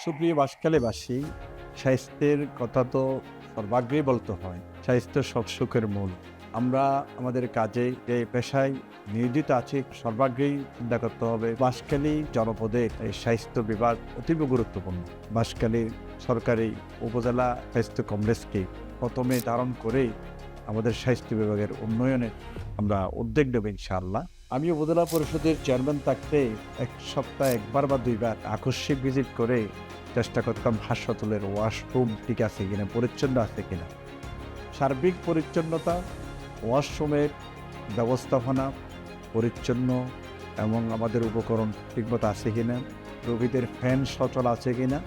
সুপ্রিয় বাসকালীবাসী, স্বাস্থ্যের কথা তো সর্বাগ্রেই বলতে হয়। স্বাস্থ্য সব সুখের মূল। আমরা আমাদের কাজে যে পেশায় নিয়োজিত আছি সর্বাগ্রেই চিন্তা করতে হবে বাঁশখালী জনপদের এই স্বাস্থ্য বিভাগ অতীব গুরুত্বপূর্ণ। বাঁশখালী সরকারি উপজেলা স্বাস্থ্য কমপ্লেক্সকে প্রথমে ধারণ করেই আমাদের স্বাস্থ্য বিভাগের উন্নয়নে আমরা উদ্যোগ নেব ইনশাআল্লাহ। আমি উপজেলা পরিষদের চেয়ারম্যান থাকতে এক সপ্তাহে একবার বা দুইবার আকস্মিক ভিজিট করে চেষ্টা করতাম হাসপাতালের ওয়াশরুম ঠিক আছে কিনা, পরিচ্ছন্ন আছে কিনা, সার্বিক পরিচ্ছন্নতা, ওয়াশরুমের ব্যবস্থাপনা পরিচ্ছন্ন এবং আমাদের উপকরণ ঠিকমতো আছে কিনা, রোগীদের ফ্যান সচল আছে কিনা,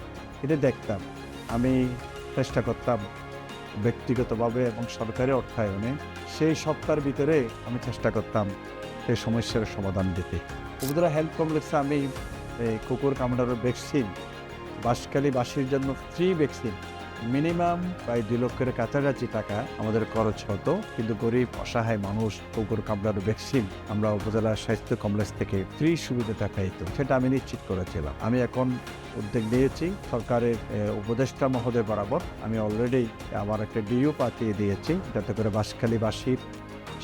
এটা দেখতাম। আমি চেষ্টা করতাম ব্যক্তিগতভাবে এবং সরকারি অর্থায়নে সেই সপ্তাহের ভিতরে আমি চেষ্টা করতাম সেই সমস্যার সমাধান দিতে। উপজেলা হেলথ কমপ্লেক্সে আমি কুকুর কামড়ানোর ভ্যাকসিন বাঁশখালীবাসীর জন্য ফ্রি ভ্যাকসিন মিনিমাম প্রায় 2 লক্ষের কাছাকাছি টাকা আমাদের খরচ হতো, কিন্তু গরিব অসহায় মানুষ কুকুর কামড়ানোর ভ্যাকসিন আমরা উপজেলা স্বাস্থ্য কমপ্লেক্স থেকে ফ্রি সুবিধা পাইত, সেটা আমি নিশ্চিত করেছিলাম। আমি এখন উদ্যোগ নিয়েছি সরকারের উপদেষ্টা মহোদয় বরাবর। আমি অলরেডি আমার একটা ডিও পাঠিয়ে দিয়েছি, যাতে করে বাঁশখালীবাসীর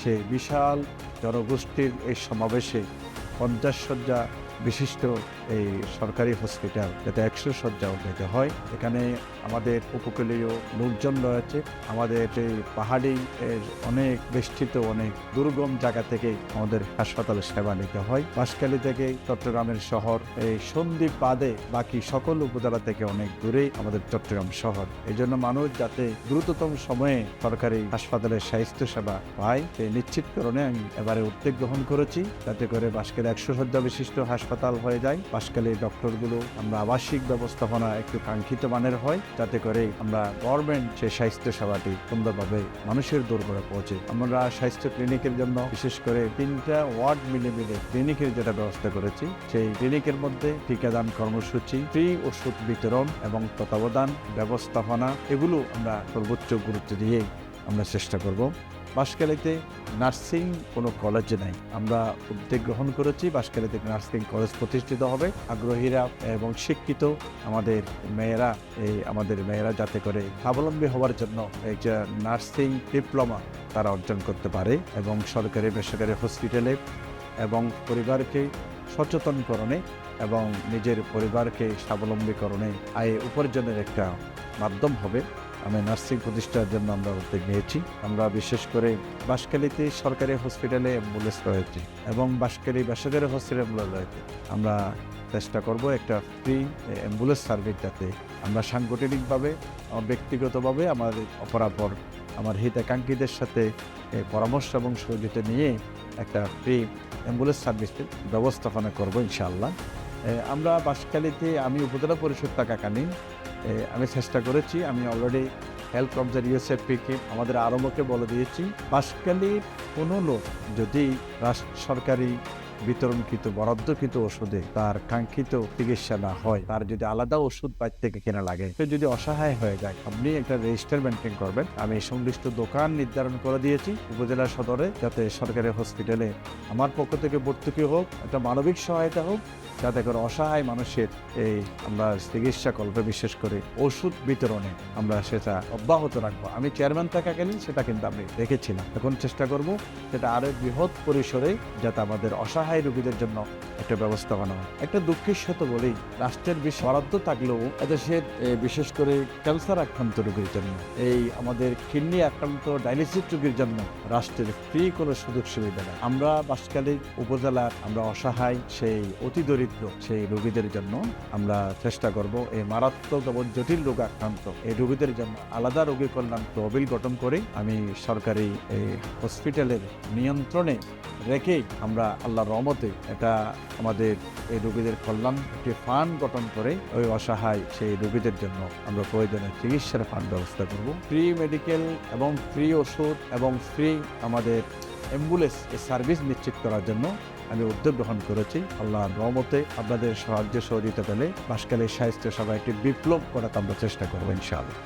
সে বিশাল জনগোষ্ঠীর এই সমাবেশে 50 শয্যা বিশিষ্ট এই সরকারি হসপিটাল যাতে 100 শয্যা উন্নীত হয়। এখানে আমাদের উপকূলীয় লোকজন রয়েছে, আমাদের এই পাহাড়ি অনেক বেষ্টিত অনেক দুর্গম জায়গা থেকে আমাদের হাসপাতালে সেবা নিতে হয়। বাঁশখালী থেকে চট্টগ্রামের শহর, এই সন্দ্বীপ বাদে বাকি সকল উপজেলা থেকে অনেক দূরে আমাদের চট্টগ্রাম শহর। এই জন্য মানুষ যাতে দ্রুততম সময়ে সরকারি হাসপাতালের স্বাস্থ্য সেবা পায় সেই নিশ্চিতকরণে আমি এবারে উদ্যোগ গ্রহণ করেছি, যাতে করে বাঁশখালী 100 শয্যা বিশিষ্ট হাসপাতাল হয়ে যায়। বাঁশখালীর ডক্টরগুলো আমরা আবাসিক ব্যবস্থাপনা একটু কাঙ্ক্ষিত মানের হয়, যাতে করে আমরা গভর্নমেন্ট সেই স্বাস্থ্য সেবাটি সুন্দরভাবে মানুষের দরবারে পৌঁছে। আমরা স্বাস্থ্য ক্লিনিকের জন্য বিশেষ করে 3টা ওয়ার্ড মিলে ক্লিনিকের যেটা ব্যবস্থা করেছি, সেই ক্লিনিকের মধ্যে টিকাদান কর্মসূচি, ফ্রি ওষুধ বিতরণ এবং তত্ত্বাবধান ব্যবস্থাপনা, এগুলো আমরা সর্বোচ্চ গুরুত্ব দিয়ে আমরা চেষ্টা করব। বাঁশখালীতে নার্সিং কোনো কলেজ নাই, আমরা উদ্যোগ গ্রহণ করেছি বাঁশখালীতে নার্সিং কলেজ প্রতিষ্ঠিত হবে। আগ্রহীরা এবং শিক্ষিত আমাদের মেয়েরা যাতে করে স্বাবলম্বী হওয়ার জন্য একটা নার্সিং ডিপ্লোমা তারা অর্জন করতে পারে, এবং সরকারি বেসরকারি হসপিটালে এবং পরিবারকে সচেতনকরণে এবং নিজের পরিবারকে স্বাবলম্বীকরণে আয় উপার্জনের একটা মাধ্যম হবে। আমি নার্সিং প্রতিষ্ঠার জন্য আমরা উদ্যোগ নিয়েছি। আমরা বিশেষ করে বাঁশখালীতে সরকারি হসপিটালে অ্যাম্বুলেন্স রয়েছে এবং বাঁশখালী বেসরকারি হসপিটাল রয়েছে। আমরা চেষ্টা করব একটা ফ্রি অ্যাম্বুলেন্স সার্ভিস, যাতে আমরা সাংগঠনিকভাবে ব্যক্তিগতভাবে আমাদের অপরাপর আমার হিতাকাঙ্ক্ষীদের সাথে পরামর্শ এবং সহযোগিতা নিয়ে একটা ফ্রি অ্যাম্বুলেন্স সার্ভিসের ব্যবস্থাপনা করব ইনশাআল্লাহ। আমরা বাঁশখালীতে আমি উপজেলা পরিষদ থাকাকালীন আমি চেষ্টা করেছি, আমি অলরেডি হেলথ কমপ্লেক্স ইউএসএফপিকে আমাদের আরম্ভকে বলে দিয়েছি, বাঁশখালীর কোনো লোক যদি সরকারি বিতরণকৃত বরাদ্দকৃত ওষুধে তার কাঙ্ক্ষিত চিকিৎসা না হয়, তার যদি আলাদা ওষুধ বাইরে থেকে কেনা লাগে, সে যদি অসহায় হয়ে যায়, আপনি একটা রেজিস্টার মেনটেন করবেন। আমি সংশ্লিষ্ট দোকান নির্ধারণ করে দিয়েছি উপজেলা সদরে, যাতে সরকারি হসপিটালে আমার পক্ষ থেকে ভর্তুকি হোক, একটা মানবিক সহায়তা হোক, যাতে করে অসহায় মানুষের এই আমরা চিকিৎসা কল্পে বিশেষ করে ওষুধ বিতরণে আমরা সেটা অব্যাহত রাখবো। আমি চেয়ারম্যান থাকাকালীন সেটা কিন্তু আমি রেখেছিলাম, এখন চেষ্টা করব সেটা আরো বৃহৎ পরিসরে যাতে আমাদের অসহায় রোগীদের জন্য একটা ব্যবস্থাপনা হয়। একটা দুঃখের সাথে বলি, রাষ্ট্রের বরাদ্দ থাকলেও এদেশের বিশেষ করে ক্যান্সার আক্রান্ত রোগীর জন্য, এই আমাদের কিডনি আক্রান্ত ডায়ালিসিস রোগীর জন্য রাষ্ট্রের ফ্রি কোনো সুযোগ সুবিধা নেই। আমরা বাঁশখালী উপজেলার আমরা অসহায় সেই অতি দরিদ্র সেই রোগীদের জন্য আমরা চেষ্টা করব এই মারাত্মক এবং জটিল রোগ আক্রান্ত এই রোগীদের জন্য আলাদা রোগী কল্যাণ তহবিল গঠন করে আমি সরকারি এই হসপিটালের নিয়ন্ত্রণে রেখে আমরা আল্লাহর রহমতে এটা আমাদের এই রোগীদের কল্যাণ একটি ফান্ড গঠন করে ওই অসহায় সেই রোগীদের জন্য আমরা প্রয়োজনীয় চিকিৎসার ফান্ড ব্যবস্থা করব। ফ্রি মেডিকেল এবং ফ্রি ওষুধ এবং ফ্রি আমাদের অ্যাম্বুলেন্স এই সার্ভিস নিশ্চিত করার জন্য আমি উদ্যোগ গ্রহণ করেছি। আল্লাহর রহমতে আপনাদের সাহায্য সহযোগিতা পেলে বাঁশখালীর স্বাস্থ্য সেবা একটি বিপ্লব করাতে আমরা চেষ্টা করবো ইনশাআল্লাহ।